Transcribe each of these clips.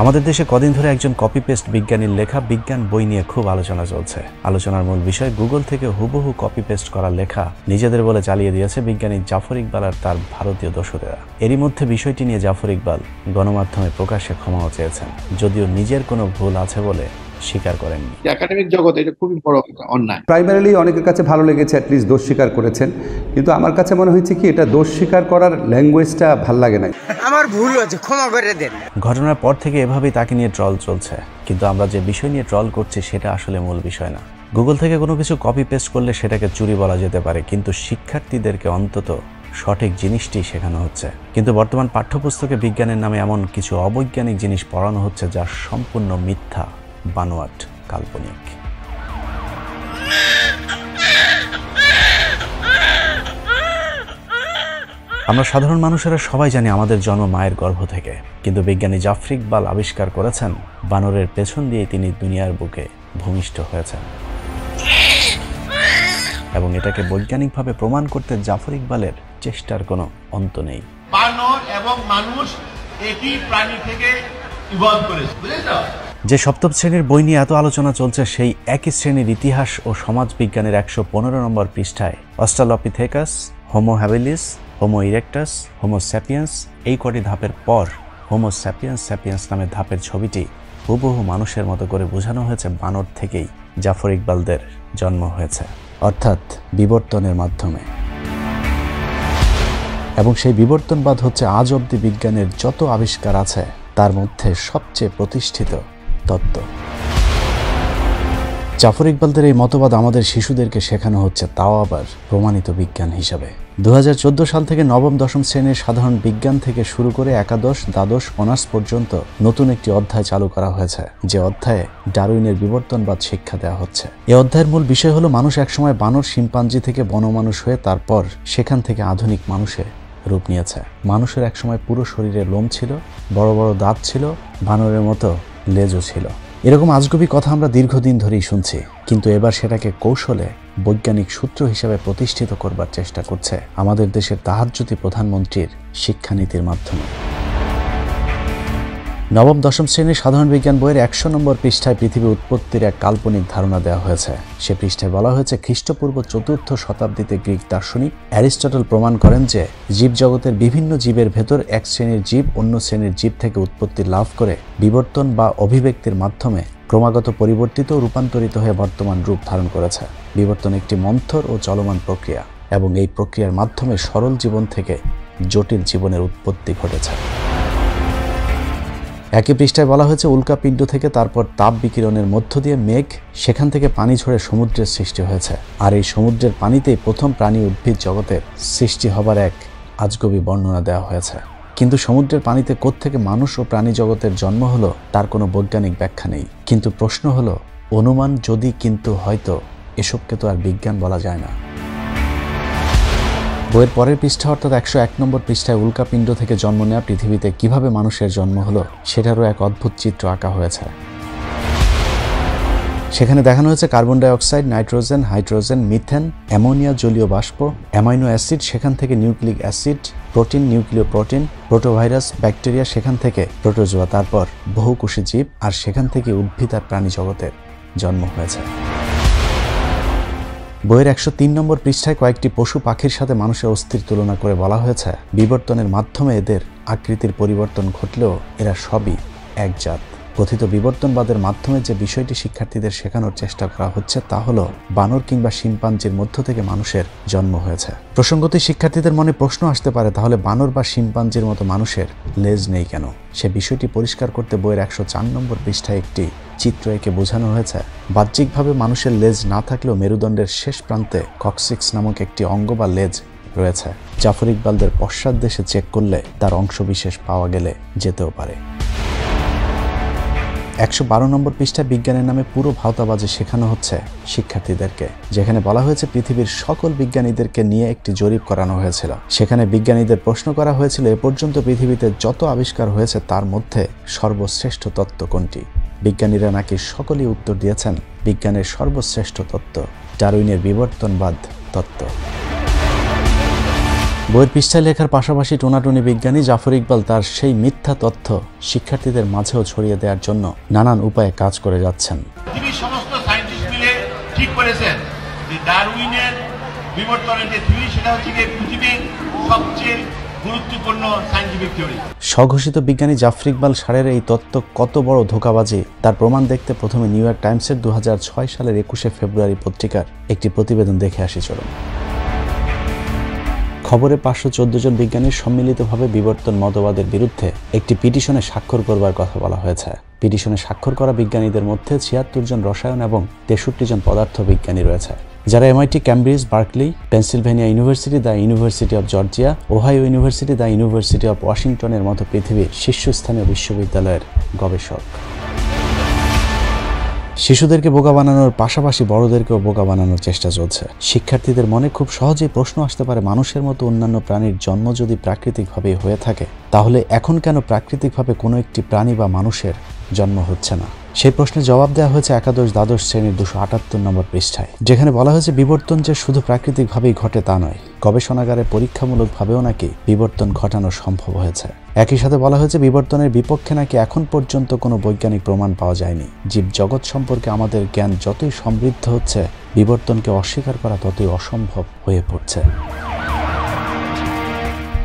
আমাদের দেশে কদিন ধরে একজন কপি পেস্ট বিজ্ঞানীর লেখা বিজ্ঞান বই নিয়ে খুব আলোচনা চলছে। আলোচনার মূল বিষয়, গুগল থেকে হুবহু কপি পেস্ট করা লেখা নিজেদের বলে চালিয়ে দিয়েছে বিজ্ঞানী জাফর ইকবাল আর তার ভারতীয় দোসরেরা। এরই মধ্যে বিষয়টি নিয়ে জাফর ইকবাল গণমাধ্যমে প্রকাশ্যে ক্ষমাও চেয়েছেন, যদিও নিজের কোনো ভুল আছে বলে স্বীকার করেননি। একাডেমিক জগতে এটা খুবই বড় অন্যায়। প্রাইমারিলি অনেকের কাছে ভালো লেগেছে, অ্যাটলিস্ট দোষ স্বীকার করেছেন, কিন্তু আমার কাছে মনে হয়েছে কি এটা দোষ স্বীকার করার ল্যাঙ্গুয়েজটা ভাল লাগে না। আমার ভুল হয়েছে, ক্ষমা করে দেন। ঘটনার পর থেকে এভাবেই তাকে নিয়ে ট্রল চলছে, কিন্তু আমরা যে বিষয় নিয়ে ট্রল করছি সেটা আসলে মূল বিষয় না। গুগল থেকে কোনো কিছু কপি পেস্ট করলে সেটাকে চুরি বলা যেতে পারে, কিন্তু শিক্ষার্থীদেরকে অন্তত সঠিক জিনিসটি শেখানো হচ্ছে। কিন্তু বর্তমান পাঠ্যপুস্তকে বিজ্ঞানের নামে এমন কিছু অবৈজ্ঞানিক জিনিস পড়ানো হচ্ছে যা সম্পূর্ণ মিথ্যা, বানোয়াট, কাল্পনিক। আমরা সাধারণ মানুষেরা সবাই জানি আমাদের জন্ম মায়ের গর্ভ থেকে, কিন্তু বিজ্ঞানী জাফর ইকবাল আবিষ্কার করেছেন বানরের পেছন দিয়ে তিনি দুনিয়ার বুকে ভূমিষ্ঠ হয়েছেন, এবং এটাকে বৈজ্ঞানিকভাবে প্রমাণ করতে জাফর ইকবালের চেষ্টার কোনো অন্ত নেই। বানর এবং মানুষ একই প্রাণী থেকে ইভলভ করেছে, বুঝেছো? যে সপ্তম শ্রেণীর বই নিয়ে এত আলোচনা চলছে, সেই একই শ্রেণীর ইতিহাস ও সমাজ বিজ্ঞানের 115 নম্বর পৃষ্ঠায় Australopithecus, Homo habilis, Homo erectus, Homo sapiens এই কটি ধাপের পর হোমো স্যাপিয়েন্স স্যাপিয়েন্স নামের ধাপের ছবিটি হুবহু মানুষের মতো করে বোঝানো হয়েছে বানর থেকেই জাফর ইকবালদের জন্ম হয়েছে, অর্থাৎ বিবর্তনের মাধ্যমে। এবং সেই বিবর্তনবাদ হচ্ছে আজ অবধি বিজ্ঞানের যত আবিষ্কার আছে তার মধ্যে সবচেয়ে প্রতিষ্ঠিত তত্ত্ব। জাফর ইকবালদের এই মতবাদ আমাদের শিশুদেরকে শেখানো হচ্ছে, তাও আবার প্রমাণিত বিজ্ঞান হিসাবে। 2014 সাল থেকে নবম দশম শ্রেণীর সাধারণ বিজ্ঞান থেকে শুরু করে একাদশ, দ্বাদশ, অনার্স পর্যন্ত নতুন একটি অধ্যায় চালু করা হয়েছে, যে অধ্যায়ে ডারউইনের বিবর্তনবাদ শিক্ষা দেওয়া হচ্ছে। এই অধ্যায়ের মূল বিষয় হলো মানুষ একসময় বানর শিম্পাঞ্জি থেকে বনমানুষ হয়ে তারপর সেখান থেকে আধুনিক মানুষে রূপ নিয়েছে। মানুষের একসময় পুরো শরীরে লোম ছিল, বড় বড় দাঁত ছিল, বানরের মতো লেজও ছিল। এরকম আজগুবি কথা আমরা দীর্ঘদিন ধরেই শুনছি, কিন্তু এবার সেটাকে কৌশলে বৈজ্ঞানিক সূত্র হিসেবে প্রতিষ্ঠিত করবার চেষ্টা করছে আমাদের দেশের তাহাজ্জুদি প্রধানমন্ত্রীর শিক্ষানীতির মাধ্যমে। নবম দশম শ্রেণীর সাধারণ বিজ্ঞান বইয়ের 100 নম্বর পৃষ্ঠায় পৃথিবী উৎপত্তির এক কাল্পনিক ধারণা দেওয়া হয়েছে। সে পৃষ্ঠায় বলা হয়েছে, খ্রিস্টপূর্ব 4র্থ শতাব্দীতে গ্রিক দার্শনিক অ্যারিস্টটল প্রমাণ করেন যে জীবজগতের বিভিন্ন জীবের ভেতর এক শ্রেণীর জীব অন্য শ্রেণীর জীব থেকে উৎপত্তি লাভ করে বিবর্তন বা অভিব্যক্তির মাধ্যমে ক্রমাগত পরিবর্তিত ও রূপান্তরিত হয়ে বর্তমান রূপ ধারণ করেছে। বিবর্তন একটি মন্থর ও চলমান প্রক্রিয়া, এবং এই প্রক্রিয়ার মাধ্যমে সরল জীবন থেকে জটিল জীবনের উৎপত্তি ঘটেছে। একই পৃষ্ঠায় বলা হয়েছে, উল্কাপিণ্ড থেকে তারপর তাপ বিকিরণের মধ্য দিয়ে মেঘ, সেখান থেকে পানি ঝরে সমুদ্রের সৃষ্টি হয়েছে, আর এই সমুদ্রের পানিতেই প্রথম প্রাণী উদ্ভিদ জগতের সৃষ্টি হবার এক আজগবি বর্ণনা দেওয়া হয়েছে। কিন্তু সমুদ্রের পানিতে কোত্থেকে মানুষ ও প্রাণী জগতের জন্ম হলো তার কোনো বৈজ্ঞানিক ব্যাখ্যা নেই। কিন্তু প্রশ্ন হলো, অনুমান যদি, কিন্তু হয়তো, এসবকে তো আর বিজ্ঞান বলা যায় না। বইয়ের পরের পৃষ্ঠা অর্থাৎ 101 নম্বর পৃষ্ঠায় উল্কাপিণ্ড থেকে জন্ম নেওয়া পৃথিবীতে কিভাবে মানুষের জন্ম হলো সেটারও এক অদ্ভুত চিত্র আঁকা হয়েছে। সেখানে দেখানো হয়েছে carbon dioxide, nitrogen, hydrogen, methane, ammonia, জলীয় বাষ্প, অ্যামাইনো অ্যাসিড, সেখান থেকে nucleic acid, protein, nucleoprotein, protovirus, bacteria, সেখান থেকে প্রোটোজোয়া, তারপর বহুকোষী জীব, আর সেখান থেকে উদ্ভিদ আর প্রাণী জগতের জন্ম হয়েছে। বইয়ের 103 নম্বর পৃষ্ঠায় কয়েকটি পশু পাখির সাথে মানুষের অস্থির তুলনা করে বলা হয়েছে, বিবর্তনের মাধ্যমে এদের আকৃতির পরিবর্তন ঘটলেও এরা সবই এক জাত। কথিত বিবর্তনবাদের মাধ্যমে যে বিষয়টি শিক্ষার্থীদের শেখানোর চেষ্টা করা হচ্ছে তা হলো বানর কিংবা শিম্পাঞ্জির মধ্য থেকে মানুষের জন্ম হয়েছে। প্রসঙ্গত শিক্ষার্থীদের মনে প্রশ্ন আসতে পারে, তাহলে বানর বা শিম্পাঞ্জির মতো মানুষের লেজ নেই কেন? সে বিষয়টি পরিষ্কার করতে বইয়ের 104 নম্বর পৃষ্ঠায় একটি চিত্র এঁকে বোঝানো হয়েছে, বাহ্যিকভাবে মানুষের লেজ না থাকলেও মেরুদণ্ডের শেষ প্রান্তে কক্সিক্স নামক একটি অঙ্গ বা লেজ রয়েছে। জাফর ইকবালদের পশ্চাৎদেশে চেক করলে তার অংশবিশেষ পাওয়া গেলে যেতেও পারে। 112 নম্বর পৃষ্ঠায় বিজ্ঞানের নামে পুরো ভাওতাবাজি শেখানো হচ্ছে শিক্ষার্থীদেরকে, যেখানে বলা হয়েছে পৃথিবীর সকল বিজ্ঞানীদেরকে নিয়ে একটি জরিপ করানো হয়েছিল। সেখানে বিজ্ঞানীদের প্রশ্ন করা হয়েছিল, এ পর্যন্ত পৃথিবীতে যত আবিষ্কার হয়েছে তার মধ্যে সর্বশ্রেষ্ঠ তত্ত্ব কোনটি? বিজ্ঞানীরা নাকি সকলেই উত্তর দিয়েছেন, বিজ্ঞানের সর্বশ্রেষ্ঠ তত্ত্ব ডারউইনের বিবর্তনবাদ তত্ত্ব। বইয়ের পৃষ্ঠায় লেখার পাশাপাশি টোনাটুনি বিজ্ঞানী জাফর ইকবাল তার সেই মিথ্যা তথ্য শিক্ষার্থীদের মাঝেও ছড়িয়ে দেওয়ার জন্য নানান উপায়ে কাজ করে যাচ্ছেন। পৃথিবীর সমস্ত সায়েন্টিস্ট মিলে ঠিক করেছেন যে ডারউইনের বিবর্তনের যে থিওরি সেটা হচ্ছে যে পৃথিবীর সবচেয়ে গুরুত্বপূর্ণ সায়েন্টিফিক থিওরি। স্বঘোষিত বিজ্ঞানী জাফর ইকবাল সারের এই তত্ত্ব কত বড় ধোঁকাবাজি তার প্রমাণ দেখতে প্রথমে নিউ ইয়র্ক টাইমসের 2006 সালের 21শে ফেব্রুয়ারি পত্রিকার একটি প্রতিবেদন দেখে আসি চলুন। খবরে 514 জন বিজ্ঞানীর সম্মিলিতভাবে বিবর্তন মতবাদের বিরুদ্ধে একটি পিটিশনে স্বাক্ষর করবার কথা বলা হয়েছে। পিটিশনে স্বাক্ষর করা বিজ্ঞানীদের মধ্যে 76 জন রসায়ন এবং 63 জন পদার্থ বিজ্ঞানী রয়েছে, যারা MIT, Cambridge, Berkeley, Pennsylvania University, the University of Georgia, Ohio University, the University of ওয়াশিংটনের মতো পৃথিবীর শীর্ষস্থানীয় বিশ্ববিদ্যালয়ের গবেষক। শিশুদেরকে বোকা বানানোর পাশাপাশি বড়দেরকেও বোকা বানানোর চেষ্টা চলছে। শিক্ষার্থীদের মনে খুব সহজেই প্রশ্ন আসতে পারে, মানুষের মতো অন্যান্য প্রাণীর জন্ম যদি প্রাকৃতিকভাবে হয়ে থাকে, তাহলে এখন কেন প্রাকৃতিকভাবে কোনো একটি প্রাণী বা মানুষের জন্ম হচ্ছে না? সেই প্রশ্নের জবাব দেওয়া হয়েছে একাদশ দ্বাদশ শ্রেণীর 278 নম্বর পৃষ্ঠায়, যেখানে বলা হয়েছে বিবর্তন যে শুধু প্রাকৃতিকভাবেই ঘটে তা নয়, গবেষণাগারে পরীক্ষামূলকভাবেও নাকি বিবর্তন ঘটানো সম্ভব হয়েছে। একই সাথে বলা হয়েছে বিবর্তনের বিপক্ষে নাকি এখন পর্যন্ত কোনো বৈজ্ঞানিক প্রমাণ পাওয়া যায়নি। জীবজগৎ সম্পর্কে আমাদের জ্ঞান যতই সমৃদ্ধ হচ্ছে, বিবর্তনকে অস্বীকার করা ততই অসম্ভব হয়ে পড়ছে।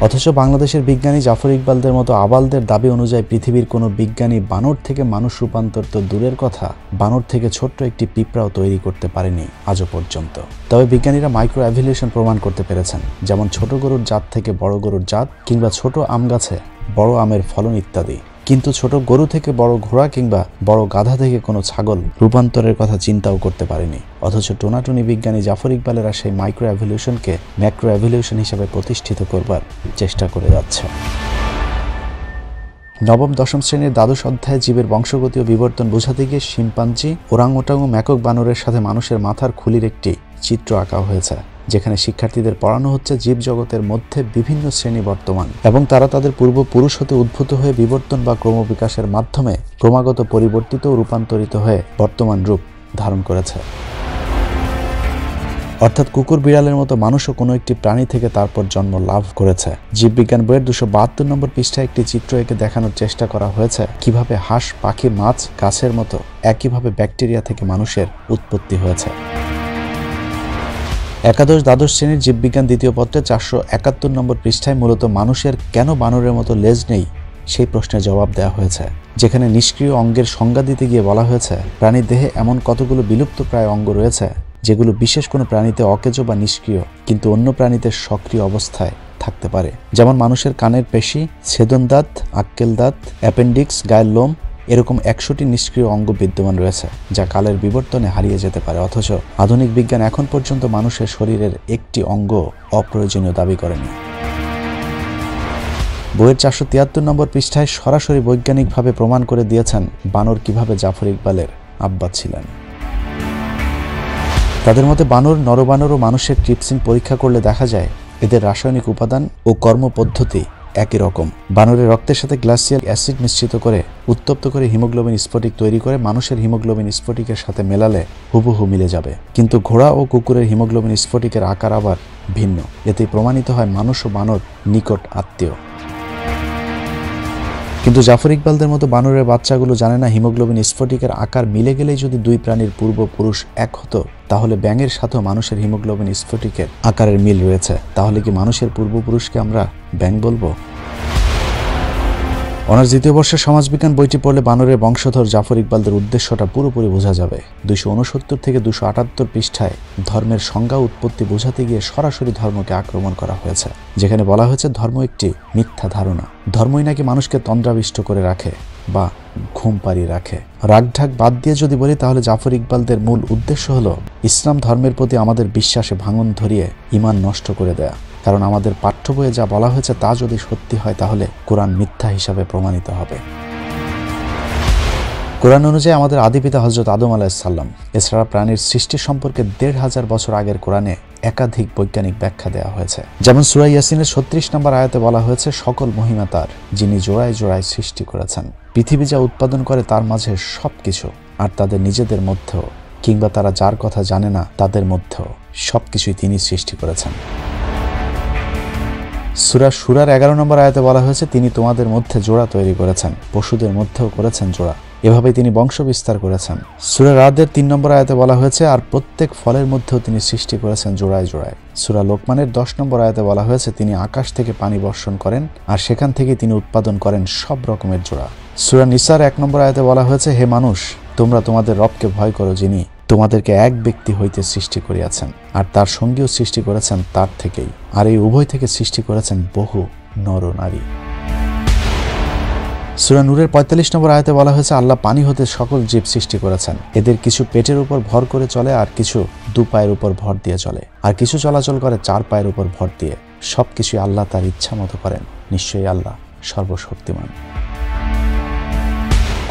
অথচ বাংলাদেশের বিজ্ঞানী জাফর ইকবালদের মতো আবালদের দাবি অনুযায়ী পৃথিবীর কোনো বিজ্ঞানী বানর থেকে মানুষ রূপান্তর তো দূরের কথা, বানর থেকে ছোট্ট একটি পিঁপড়াও তৈরি করতে পারেনি আজও পর্যন্ত। তবে বিজ্ঞানীরা মাইক্রো অ্যাভিলেশন প্রমাণ করতে পেরেছেন, যেমন ছোট গরুর জাত থেকে বড় গরুর জাত, কিংবা ছোট আম গাছে বড় আমের ফলন ইত্যাদি। কিন্তু ছোট গরু থেকে বড় ঘোড়া কিংবা বড় গাধা থেকে কোনো ছাগল রূপান্তরের কথা চিন্তাও করতে পারেনি। অথচ টোনাটুনি বিজ্ঞানী জাফর ইকবালেরা সেই মাইক্রো অ্যাভিলিউশনকে ম্যাক্রো অ্যাভিলিউশন হিসেবে প্রতিষ্ঠিত করবার চেষ্টা করে যাচ্ছে। নবম দশম শ্রেণীর দ্বাদশ অধ্যায়ে জীবের বংশগতি ও বিবর্তন বোঝাতে গিয়ে শিম্পাঞ্জি, ওরাংওটাং ও ম্যাকক বানরের সাথে মানুষের মাথার খুলির একটি চিত্র আঁকা হয়েছে, যেখানে শিক্ষার্থীদের পড়ানো হচ্ছে জীবজগতের মধ্যে বিভিন্ন শ্রেণী বর্তমান এবং তারা তাদের পূর্বপুরুষ হতে উদ্ভূত হয়ে বিবর্তন বা ক্রমবিকাশের মাধ্যমে ক্রমাগত পরিবর্তিত ও রূপান্তরিত হয়ে বর্তমান রূপ ধারণ করেছে। অর্থাৎ কুকুর বিড়ালের মতো মানুষও কোনো একটি প্রাণী থেকে তারপর জন্ম লাভ করেছে। জীববিজ্ঞান বইয়ের 272 নম্বর পৃষ্ঠায় একটি চিত্র এঁকে দেখানোর চেষ্টা করা হয়েছে কিভাবে হাঁস, পাখি, মাছ, গাছের মতো একইভাবে ব্যাকটেরিয়া থেকে মানুষের উৎপত্তি হয়েছে। একাদশ দ্বাদশ শ্রেণীর জীববিজ্ঞান দ্বিতীয় পত্রে 471 নম্বর পৃষ্ঠায় মূলত মানুষের কেন বানরের মতো লেজ নেই সেই প্রশ্নের জবাব দেওয়া হয়েছে, যেখানে নিষ্ক্রিয় অঙ্গের সংজ্ঞা দিতে গিয়ে বলা হয়েছে প্রাণীর দেহে এমন কতগুলো বিলুপ্ত প্রায় অঙ্গ রয়েছে যেগুলো বিশেষ কোনো প্রাণীতে অকেজ বা নিষ্ক্রিয় কিন্তু অন্য প্রাণীতে সক্রিয় অবস্থায় থাকতে পারে। যেমন মানুষের কানের পেশি, ছেদন দাঁত, আক্কেল দাঁত, অ্যাপেন্ডিক্স, গায়ের লোম, এরকম 100টি নিষ্ক্রিয় অঙ্গ বিদ্যমান রয়েছে যা কালের বিবর্তনে হারিয়ে যেতে পারে। অথচ আধুনিক বিজ্ঞান এখন পর্যন্ত মানুষের শরীরের একটি অঙ্গ অপ্রয়োজনীয় দাবি করেনি। বইয়ের 473 নম্বর পৃষ্ঠায় সরাসরি বৈজ্ঞানিকভাবে প্রমাণ করে দিয়েছেন বানর কিভাবে জাফর ইকবালের আব্বা ছিলেন। তাদের মতে বানর, নরবানর ও মানুষের ট্রিপসিন পরীক্ষা করলে দেখা যায় এদের রাসায়নিক উপাদান ও কর্মপদ্ধতি একই রকম। বানরের রক্তের সাথে গ্লাসিয়াল অ্যাসিড মিশ্রিত করে উত্তপ্ত করে হিমোগ্লোবিন স্ফটিক তৈরি করে মানুষের হিমোগ্লোবিন স্ফটিকের সাথে মেলালে হুবহু মিলে যাবে। কিন্তু ঘোড়া ও কুকুরের হিমোগ্লোবিন স্ফটিকের আকার আবার ভিন্ন। এতেই প্রমাণিত হয় মানুষ ও বানর নিকট আত্মীয়। কিন্তু জাফর ইকবালদের মতো বানরের বাচ্চাগুলো জানে না হিমোগ্লোবিন স্ফটিকের আকার মিলে গেলেই যদি দুই প্রাণীর পূর্বপুরুষ এক হতো, তাহলে ব্যাঙের সাথেও মানুষের হিমোগ্লোবিন স্ফটিকের আকারের মিল রয়েছে। তাহলে কি মানুষের পূর্বপুরুষকে আমরা ব্যাঙ বলবো? অনার্স দ্বিতীয় বর্ষের সমাজবিজ্ঞান বইটি পড়লে বানরের বংশধর জাফর ইকবালদের উদ্দেশ্যটা পুরোপুরি বোঝা যাবে। 269 থেকে 278 পৃষ্ঠায় ধর্মের সংজ্ঞা উৎপত্তি বোঝাতে গিয়ে সরাসরি ধর্মকে আক্রমণ করা হয়েছে, যেখানে বলা হয়েছে ধর্ম একটি মিথ্যা ধারণা। ধর্মই নাকি মানুষকে তন্দ্রাবিষ্ট করে রাখে বা ঘুম পাড়িয়ে রাখে। রাগঢাক বাদ দিয়ে যদি বলি, তাহলে জাফর ইকবালদের মূল উদ্দেশ্য হলো ইসলাম ধর্মের প্রতি আমাদের বিশ্বাসে ভাঙন ধরিয়ে ঈমান নষ্ট করে দেয়া। কারণ আমাদের পাঠ্য বইয়ে যা বলা হয়েছে তা যদি সত্যি হয়, তাহলে কোরআন মিথ্যা হিসাবে প্রমাণিত হবে। কোরআন অনুযায়ী আমাদের আদিপিতা হযরত আদম আলাইহিস সালাম এছাড়া প্রাণীর সৃষ্টি সম্পর্কে 1500 বছর আগের কোরআনে একাধিক বৈজ্ঞানিক ব্যাখ্যা দেওয়া হয়েছে। যেমন সূরা ইয়াসিনের 36 নম্বর আয়াতে বলা হয়েছে, সকল মহিমা তার, যিনি জোড়ায় জোড়ায় সৃষ্টি করেছেন। পৃথিবী যা উৎপাদন করে তার মাঝে সবকিছু, আর তাদের নিজেদের মধ্যেও কিংবা তারা যার কথা জানে না তাদের মধ্যেও সবকিছুই তিনি সৃষ্টি করেছেন। সূরা শুরার 11 নম্বর আয়াতে বলা হয়েছে, তিনি তোমাদের মধ্যে জোড়া তৈরি করেছেন, পশুদের মধ্যেও করেছেন জোড়া, এভাবেই তিনি বংশ বিস্তার করেছেন। সূরা রাদের 3 নম্বর আয়াতে বলা হয়েছে, আর প্রত্যেক ফলের মধ্যেও তিনি সৃষ্টি করেছেন জোড়ায় জোড়ায়। সূরা লোকমানের 10 নম্বর আয়াতে বলা হয়েছে, তিনি আকাশ থেকে পানি বর্ষণ করেন আর সেখান থেকে তিনি উৎপাদন করেন সব রকমের জোড়া। সূরা নিসার 1 নম্বর আয়াতে বলা হয়েছে, হে মানুষ, তোমরা তোমাদের রবকে ভয় করো, যিনি তোমাদেরকে এক ব্যক্তি হইতে সৃষ্টি করিয়াছেন আর তার সঙ্গীও সৃষ্টি করেছেন তার থেকেই, আর এই উভয় থেকে সৃষ্টি করেছেন বহু নর নারী। সূরা নূরের 45 নম্বর আয়াতে বলা হয়েছে, আল্লাহ পানি হতে সকল জীব সৃষ্টি করেছেন, এদের কিছু পেটের উপর ভর করে চলে আর কিছু 2 পায়ের উপর ভর দিয়ে চলে আর কিছু চলাচল করে 4 পায়ের উপর ভর দিয়ে। সবকিছু আল্লাহ তার ইচ্ছা মতো করেন, নিশ্চয়ই আল্লাহ সর্বশক্তিমান।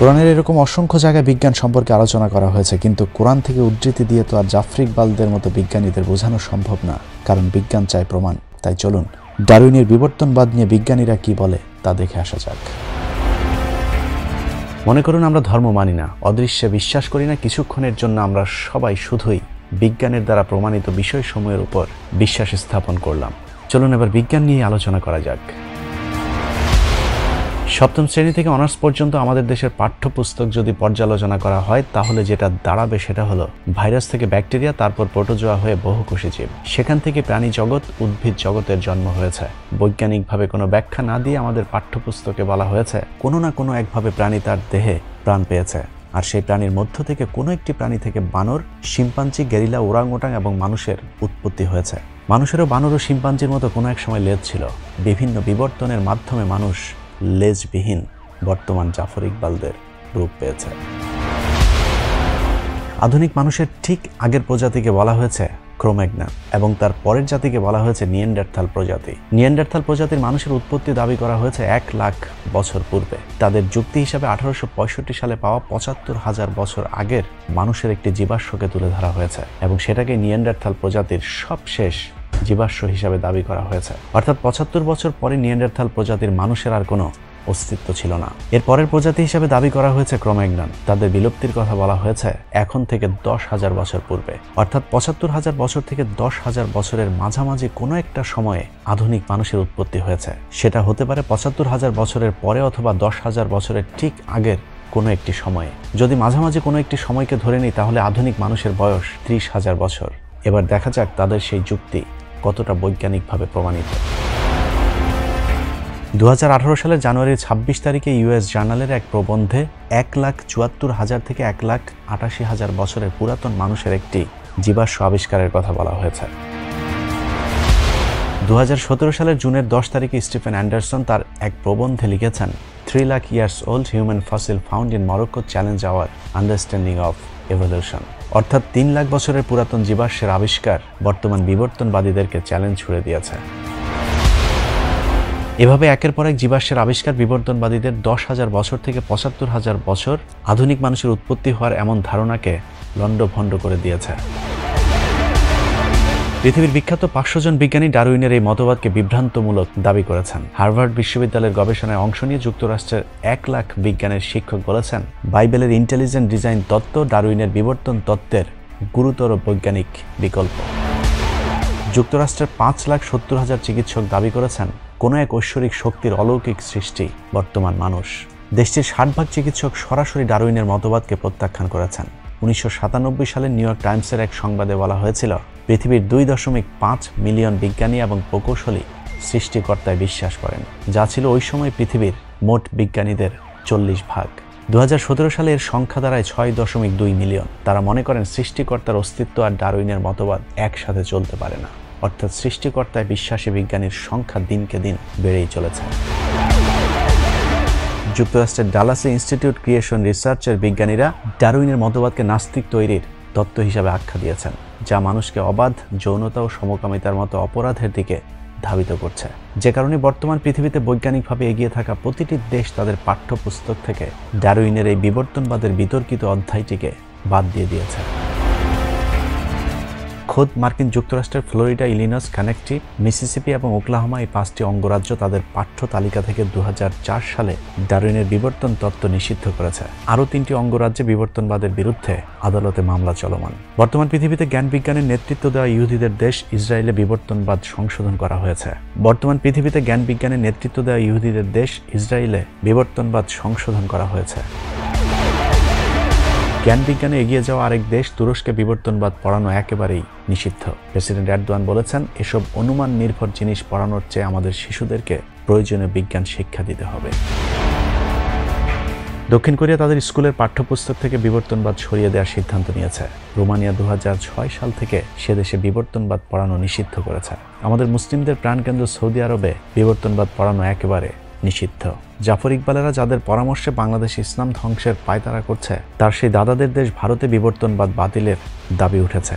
কোরআনের এরকম অসংখ্য জায়গায় বিজ্ঞান সম্পর্কে আলোচনা করা হয়েছে, কিন্তু কোরআন থেকে উদ্ধৃতি দিয়ে তো আর জাফর ইকবালদের মতো বিজ্ঞানীদের বোঝানো সম্ভব না, কারণ বিজ্ঞান চায় প্রমাণ। তাই চলুন ডারউইনের বিবর্তনবাদ নিয়ে বিজ্ঞানীরা কি বলে তা দেখে আসা যাক। মনে করুন আমরা ধর্ম মানি না, অদৃশ্যে বিশ্বাস করি না, কিছুক্ষণের জন্য আমরা সবাই শুধুই বিজ্ঞানের দ্বারা প্রমাণিত বিষয়সমূহের উপর বিশ্বাস স্থাপন করলাম। চলুন এবার বিজ্ঞান নিয়ে আলোচনা করা যাক। সপ্তম শ্রেণী থেকে অনার্স পর্যন্ত আমাদের দেশের পাঠ্যপুস্তক যদি পর্যালোচনা করা হয় তাহলে যেটা দাঁড়াবে সেটা হলো ভাইরাস থেকে ব্যাকটেরিয়া, তারপর প্রোটোজোয়া হয়ে বহুকোষী জীব, সেখান থেকে প্রাণী জগৎ, উদ্ভিদ জগতের জন্ম হয়েছে। বৈজ্ঞানিকভাবে কোনো ব্যাখ্যা না দিয়ে আমাদের পাঠ্যপুস্তকে বলা হয়েছে কোনো না কোনো একভাবে প্রাণী তার দেহে প্রাণ পেয়েছে, আর সেই প্রাণীর মধ্য থেকে কোনো একটি প্রাণী থেকে বানর, শিম্পাঞ্জি, গেরিলা, ওরাংওটাং এবং মানুষের উৎপত্তি হয়েছে। মানুষেরও বানর ও শিম্পাঞ্জির মতো কোনো এক সময় লেজ ছিল। বিভিন্ন বিবর্তনের মাধ্যমে মানুষ লেজবিহীন বর্তমান জাফর ইকবালদের রূপ পেয়েছে। আধুনিক মানুষের ঠিক আগের প্রজাতিকে বলা হয়েছে ক্রোম্যাগনন এবং তার পরের জাতিকে বলা হয়েছে নিয়েন্ডারথাল প্রজাতি। নিয়েন্ডারথাল প্রজাতির মানুষের উৎপত্তি দাবি করা হয়েছে 1 লাখ বছর পূর্বে। তাদের যুক্তি হিসাবে 1865 সালে পাওয়া 75,000 বছর আগের মানুষের একটি জীবাশ্মকে তুলে ধরা হয়েছে এবং সেটাকে নিয়েন্ডারথাল প্রজাতির সবশেষ জীবাশ্ম হিসাবে দাবি করা হয়েছে। অর্থাৎ 75 বছর পরে নিয়েন্ডারথাল প্রজাতির মানুষের আর কোনো অস্তিত্ব ছিল না। এর পরের প্রজাতি হিসাবে দাবি করা হয়েছে ক্রোম্যাগনন। তাদের বিলুপ্তির কথা বলা হয়েছে এখন থেকে 10,000 বছর পূর্বে। অর্থাৎ 75,000 বছর থেকে 10,000 বছরের মাঝামাঝি কোনো একটা সময়ে আধুনিক মানুষের উৎপত্তি হয়েছে। সেটা হতে পারে 75,000 বছরের পরে অথবা 10,000 বছরের ঠিক আগের কোনো একটি সময়ে। যদি মাঝামাঝি কোনো একটি সময়কে ধরে নিই তাহলে আধুনিক মানুষের বয়স 30,000 বছর। এবার দেখা যাক তাদের সেই যুক্তি কতটা বৈজ্ঞানিকভাবে প্রমাণিত। 2018 সালের জানুয়ারির 26 তারিখে ইউএস জার্নালের এক প্রবন্ধে 1,74,000 থেকে 1,88,000 বছরের পুরাতন মানুষের একটি জীবাশ্ম আবিষ্কারের কথা বলা হয়েছে। 2017 সালের জুনের 10 তারিখে স্টিফেন অ্যান্ডারসন তার এক প্রবন্ধে লিখেছেন, 3 lakh years old human fossil found in Morocco challenge our understanding of evolution. অর্থাৎ 3 লাখ বছরের পুরাতন জীবাশ্মের আবিষ্কার বর্তমান বিবর্তনবাদীদেরকে চ্যালেঞ্জ ছুড়ে দিয়েছে। এভাবে একের পর এক জীবাশ্মের আবিষ্কার বিবর্তনবাদীদের 10,000 বছর থেকে 75,000 বছর আধুনিক মানুষের উৎপত্তি হওয়ার এমন ধারণাকে লণ্ডভণ্ড করে দিয়েছে। পৃথিবীর বিখ্যাত 500 জন বিজ্ঞানী ডারউইনের এই মতবাদকে বিভ্রান্তমূলক দাবি করেছেন। হার্ভার্ড বিশ্ববিদ্যালয়ের গবেষণায় অংশ নিয়ে যুক্তরাষ্ট্রের 1 লাখ বিজ্ঞানের শিক্ষক বলেছেন, বাইবেলের ইন্টেলিজেন্ট ডিজাইন তত্ত্ব ডারউইনের বিবর্তন তত্ত্বের গুরুতর বৈজ্ঞানিক বিকল্প। যুক্তরাষ্ট্রের 5,70,000 চিকিৎসক দাবি করেছেন কোনো এক ঐশ্বরিক শক্তির অলৌকিক সৃষ্টি বর্তমান মানুষ। দেশটির 60% চিকিৎসক সরাসরি ডারউইনের মতবাদকে প্রত্যাখ্যান করেছেন। 1997 সালে নিউ ইয়র্ক টাইমসের এক সংবাদে বলা হয়েছিল, পৃথিবীর 2.5 মিলিয়ন বিজ্ঞানী এবং প্রকৌশলী সৃষ্টিকর্তায় বিশ্বাস করেন, যা ছিল ওই সময় পৃথিবীর মোট বিজ্ঞানীদের 40 ভাগ। 2017 সালে এর সংখ্যা দাঁড়ায় 6.2 মিলিয়ন। তারা মনে করেন সৃষ্টিকর্তার অস্তিত্ব আর ডারউইনের মতবাদ একসাথে চলতে পারে না। অর্থাৎ সৃষ্টিকর্তায় বিশ্বাসী বিজ্ঞানীর সংখ্যা দিনকে দিন বেড়েই চলেছে। যুক্তরাষ্ট্রের ডালাসে ইনস্টিটিউট ক্রিয়েশন রিসার্চের বিজ্ঞানীরা ডারউইনের মতবাদকে নাস্তিক তৈরির তত্ত্ব হিসাবে আখ্যা দিয়েছেন, যা মানুষকে অবাধ, যৌনতা ও সমকামিতার মতো অপরাধের দিকে ধাবিত করছে। যে কারণে বর্তমান পৃথিবীতে বৈজ্ঞানিকভাবে এগিয়ে থাকা প্রতিটি দেশ তাদের পাঠ্যপুস্তক থেকে ডারউইনের এই বিবর্তনবাদের বিতর্কিত অধ্যায়টিকে বাদ দিয়ে দিয়েছে। খোদ মার্কিন যুক্তরাষ্ট্রের ফ্লোরিডা, ইলিনস, কানেকটি, মিসিসিপি এবং ওকলাহোমা এই 5টি অঙ্গরাজ্য তাদের পাঠ্য তালিকা থেকে 2004 সালে ডারউইনের বিবর্তন তত্ত্ব নিষিদ্ধ করেছে। আরও 3টি অঙ্গরাজ্যে বিবর্তনবাদের বিরুদ্ধে আদালতে মামলা চলমান। বর্তমান পৃথিবীতে জ্ঞান বিজ্ঞানের নেতৃত্ব দেওয়া ইহুদিদের দেশ ইসরায়েলে বিবর্তনবাদ সংশোধন করা হয়েছে। বর্তমান পৃথিবীতে জ্ঞান বিজ্ঞানের নেতৃত্ব দেওয়া ইহুদিদের দেশ ইসরায়েলে বিবর্তনবাদ সংশোধন করা হয়েছে। জ্ঞান বিজ্ঞানে এগিয়ে যাওয়া আরেক দেশ তুরস্কে বিবর্তনবাদ পড়ানো একেবারেই নিষিদ্ধ। প্রেসিডেন্ট এরদোয়ান বলেছেন, এসব অনুমান নির্ভর জিনিস পড়ানোর চেয়ে আমাদের শিশুদেরকে প্রয়োজনীয় বিজ্ঞান শিক্ষা দিতে হবে। দক্ষিণ কোরিয়া তাদের স্কুলের পাঠ্যপুস্তক থেকে বিবর্তনবাদ সরিয়ে দেওয়ার সিদ্ধান্ত নিয়েছে। রোমানিয়া 2006 সাল থেকে সে দেশে বিবর্তনবাদ পড়ানো নিষিদ্ধ করেছে। আমাদের মুসলিমদের প্রাণকেন্দ্র সৌদি আরবে বিবর্তনবাদ পড়ানো একেবারে নিষিদ্ধ। জাফর ইকবালেরা যাদের পরামর্শে বাংলাদেশ ইসলাম ধ্বংসের পায়তারা করছে, তার সেই দাদাদের দেশ ভারতে বিবর্তনবাদ বাতিলের দাবি উঠেছে।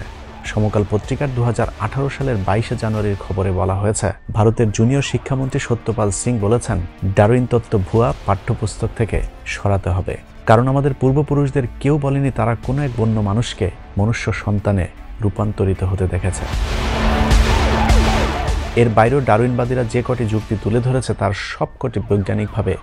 সমকাল পত্রিকার 2018 সালের 22 জানুয়ারির খবরে বলা হয়েছে, ভারতের জুনিয়র শিক্ষামন্ত্রী সত্যপাল সিং বলেছেন, ডারউইন তত্ত্ব ভুয়া, পাঠ্যপুস্তক থেকে সরাতে হবে। কারণ আমাদের পূর্বপুরুষদের কেউ বলেনি তারা কোনো এক বন্য মানুষকে মনুষ্য সন্তানে রূপান্তরিত হতে দেখেছে। এর বাইরেও ডারউইনবাদীরা যে কটি যুক্তি তুলে ধরেছে তার সবকটি বৈজ্ঞানিকভাবে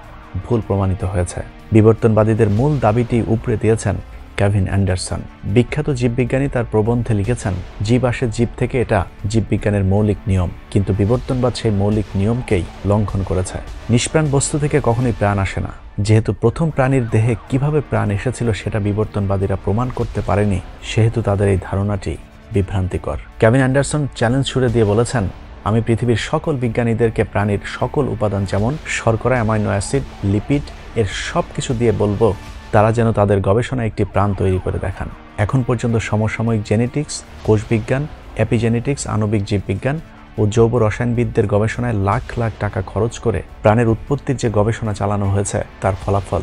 ভুল প্রমাণিত হয়েছে। বিবর্তনবাদীদের মূল দাবিটি উপড়ে দিয়েছেন কেভিন অ্যান্ডারসন। বিখ্যাত জীববিজ্ঞানী তার প্রবন্ধে লিখেছেন, জীব আসে জীব থেকে, এটা জীববিজ্ঞানের মৌলিক নিয়ম, কিন্তু বিবর্তনবাদ সেই মৌলিক নিয়মকেই লঙ্ঘন করেছে। নিষ্প্রাণ বস্তু থেকে কখনোই প্রাণ আসে না। যেহেতু প্রথম প্রাণীর দেহে কিভাবে প্রাণ এসেছিল সেটা বিবর্তনবাদীরা প্রমাণ করতে পারেনি, সেহেতু তাদের এই ধারণাটি বিভ্রান্তিকর। কেভিন অ্যান্ডারসন চ্যালেঞ্জ ছুড়ে দিয়ে বলেছেন, আমি পৃথিবীর সকল বিজ্ঞানীদেরকে প্রাণীর সকল উপাদান যেমন শর্করা, অ্যামাইনো অ্যাসিড, লিপিড এর সব কিছু দিয়ে বলবো তারা যেন তাদের গবেষণায় একটি প্রাণ তৈরি করে দেখান। এখন পর্যন্ত সমসাময়িক জেনেটিক্স, কোষবিজ্ঞান, এপিজেনেটিক্স, আণবিক জীববিজ্ঞান ও জৈব রসায়নবিদদের গবেষণায় লাখ লাখ টাকা খরচ করে প্রাণের উৎপত্তির যে গবেষণা চালানো হয়েছে তার ফলাফল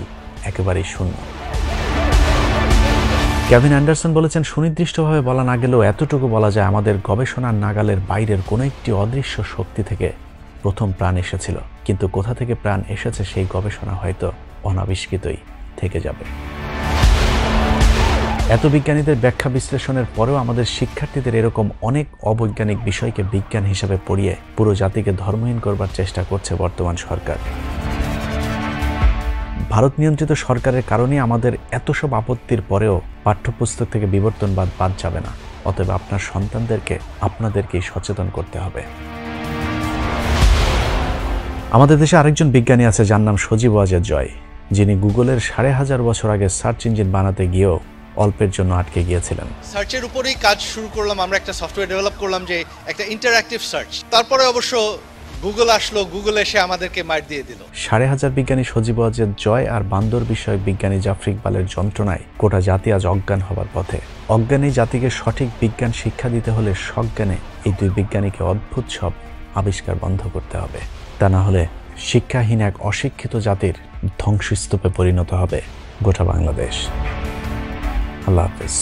একেবারেই শূন্য। কেভিন অ্যান্ডারসন বলেছেন, সুনির্দিষ্টভাবে বলা না গেলেও এতটুকু বলা যায়, আমাদের গবেষণার নাগালের বাইরের কোনো একটি অদৃশ্য শক্তি থেকে প্রথম প্রাণ এসেছিল, কিন্তু কোথা থেকে প্রাণ এসেছে সেই গবেষণা হয়তো অনাবিষ্কৃতই থেকে যাবে। এত বিজ্ঞানীদের ব্যাখ্যা বিশ্লেষণের পরেও আমাদের শিক্ষার্থীদের এরকম অনেক অবৈজ্ঞানিক বিষয়কে বিজ্ঞান হিসেবে পড়িয়ে পুরো জাতিকে ধর্মহীন করবার চেষ্টা করছে বর্তমান সরকার। ভারত নিয়ন্ত্রিত সরকারের কারণে আমাদের এত সব আপত্তির পরেও পাঠ্যপুস্তক থেকে বিবর্তনবাদ বাদ যাবে না। অতএব আপনার সন্তানদেরকে আপনাদেরকেই সচেতন করতে হবে। আমাদের দেশে আরেকজন বিজ্ঞানী আছে যার নাম সজীব ওয়াজেদ জয়, যিনি গুগলের 5,500 বছর আগে সার্চ ইঞ্জিন বানাতে গিয়েও অল্পের জন্য আটকে গিয়েছিলেন। সার্চের উপরেই কাজ শুরু করলাম, আমরা একটা সফটওয়্যার ডেভেলপ করলাম যে একটা ইন্টারঅ্যাক্টিভ সার্চ। তারপরে অবশ্য গুগল আসলো, গুগল এসে আমাদেরকে মাইট দিয়ে দিল। 5,500 বিজ্ঞানী সজীব ওয়াজেদ জয় আর বান্দর বিষয়ক বিজ্ঞানী জাফর ইকবালের যন্ত্রণায় গোটা জাতি আজ অজ্ঞান হবার পথে। অজ্ঞানী জাতিকে সঠিক বিজ্ঞান শিক্ষা দিতে হলে সজ্ঞানে এই দুই বিজ্ঞানীকে অদ্ভুত সব আবিষ্কার বন্ধ করতে হবে। তা না হলে শিক্ষাহীন এক অশিক্ষিত জাতির ধ্বংসস্তূপে পরিণত হবে গোটা বাংলাদেশ। আল্লাহ হাফেজ।